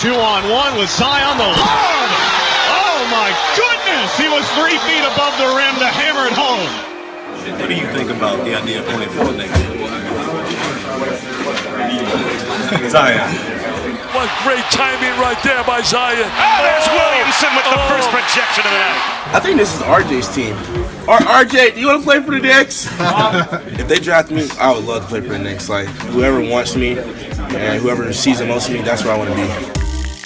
2-on-1 with Zion, the lob! Oh my goodness! He was 3 feet above the rim to hammer it home. What do you think about the idea of playing for the Knicks? Zion. What great timing right there by Zion. Oh, there's Williamson with the first projection of the night. I think this is RJ's team. RJ, do you want to play for the Knicks? If they draft me, I would love to play for the Knicks. Like, whoever wants me and whoever sees the most of me, that's where I want to be.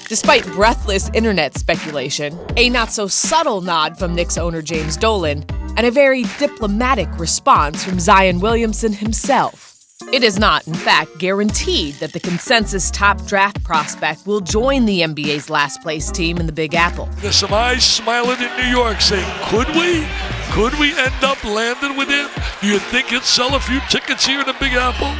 Despite breathless internet speculation, a not-so-subtle nod from Knicks owner James Dolan, and a very diplomatic response from Zion Williamson himself. It is not, in fact, guaranteed that the consensus top draft prospect will join the NBA's last-place team in the Big Apple. There's some eyes smiling in New York saying, could we? Could we end up landing with him? Do you think he'd sell a few tickets here in the Big Apple?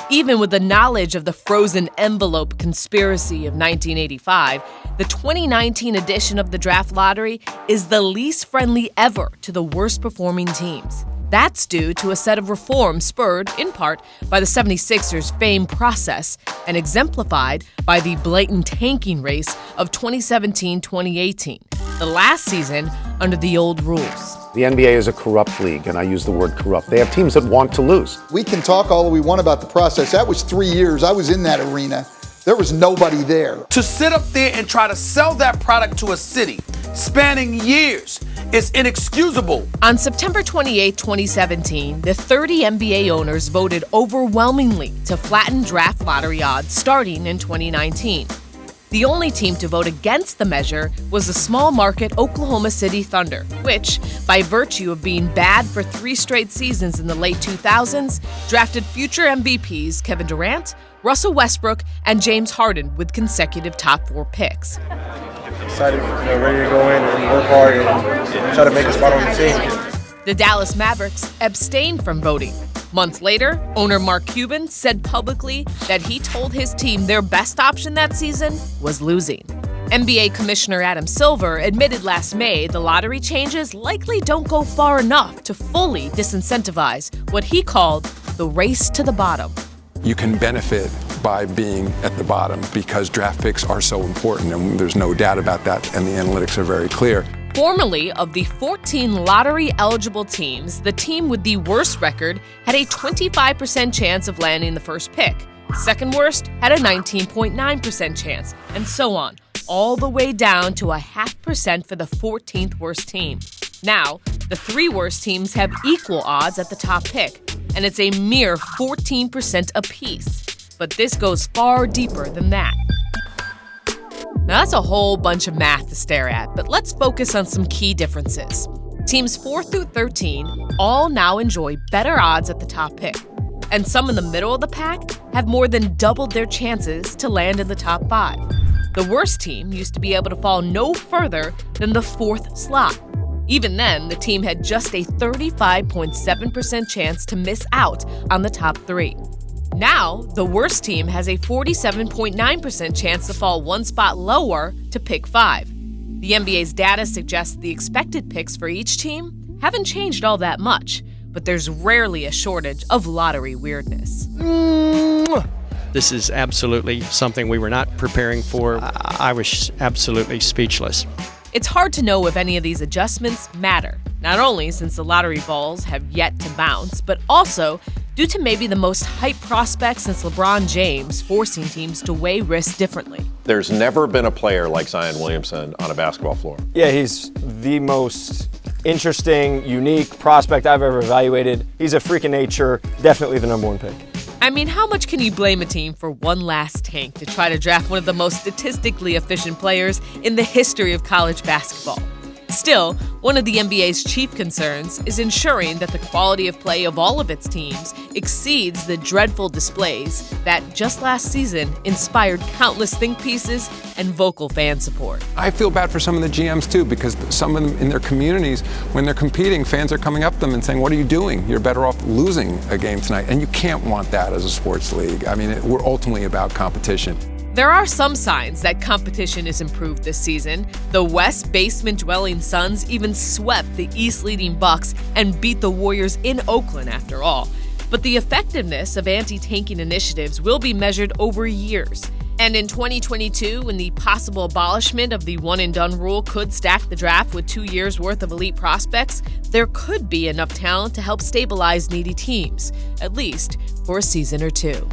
Even with the knowledge of the frozen envelope conspiracy of 1985, the 2019 edition of the draft lottery is the least friendly ever to the worst-performing teams. That's due to a set of reforms spurred, in part, by the 76ers' famed process and exemplified by the blatant tanking race of 2017-2018, the last season under the old rules. The NBA is a corrupt league, and I use the word corrupt. They have teams that want to lose. We can talk all we want about the process. That was 3 years. I was in that arena. There was nobody there. To sit up there and try to sell that product to a city spanning years is inexcusable. On September 28, 2017, the 30 NBA owners voted overwhelmingly to flatten draft lottery odds starting in 2019. The only team to vote against the measure was the small-market Oklahoma City Thunder, which, by virtue of being bad for 3 straight seasons in the late 2000s, drafted future MVPs Kevin Durant, Russell Westbrook, and James Harden with consecutive top 4 picks. Excited, ready to go in and work hard and try to make a spot on the team. The Dallas Mavericks abstained from voting. Months later, owner Mark Cuban said publicly that he told his team their best option that season was losing. NBA Commissioner Adam Silver admitted last May the lottery changes likely don't go far enough to fully disincentivize what he called the race to the bottom. You can benefit by being at the bottom because draft picks are so important, and there's no doubt about that, and the analytics are very clear. Formerly, of the 14 lottery-eligible teams, the team with the worst record had a 25% chance of landing the first pick. Second worst had a 19.9% chance, and so on, all the way down to a 0.5% for the 14th worst team. Now, the 3 worst teams have equal odds at the top pick, and it's a mere 14% apiece. But this goes far deeper than that. Now, that's a whole bunch of math to stare at, but let's focus on some key differences. Teams 4 through 13 all now enjoy better odds at the top pick, and some in the middle of the pack have more than doubled their chances to land in the top 5. The worst team used to be able to fall no further than the 4th slot. Even then, the team had just a 35.7% chance to miss out on the top 3. Now, the worst team has a 47.9% chance to fall 1 spot lower to pick 5. The NBA's data suggests the expected picks for each team haven't changed all that much, but there's rarely a shortage of lottery weirdness. This is absolutely something we were not preparing for. I was absolutely speechless. It's hard to know if any of these adjustments matter, not only since the lottery balls have yet to bounce, but also due to maybe the most hyped prospect since LeBron James forcing teams to weigh risk differently. There's never been a player like Zion Williamson on a basketball floor. Yeah, he's the most interesting, unique prospect I've ever evaluated. He's a freak of nature, definitely the number 1 pick. I mean, how much can you blame a team for one last tank to try to draft one of the most statistically efficient players in the history of college basketball? Still, one of the NBA's chief concerns is ensuring that the quality of play of all of its teams exceeds the dreadful displays that just last season inspired countless think pieces and vocal fan support. I feel bad for some of the GMs too, because some of them in their communities, when they're competing, fans are coming up to them and saying, what are you doing? You're better off losing a game tonight. And you can't want that as a sports league. I mean, we're ultimately about competition. There are some signs that competition is improved this season. The West basement-dwelling Suns even swept the East-leading Bucks and beat the Warriors in Oakland after all. But the effectiveness of anti-tanking initiatives will be measured over years. And in 2022, when the possible abolishment of the one-and-done rule could stack the draft with 2 years' worth of elite prospects, there could be enough talent to help stabilize needy teams, at least for a season or two.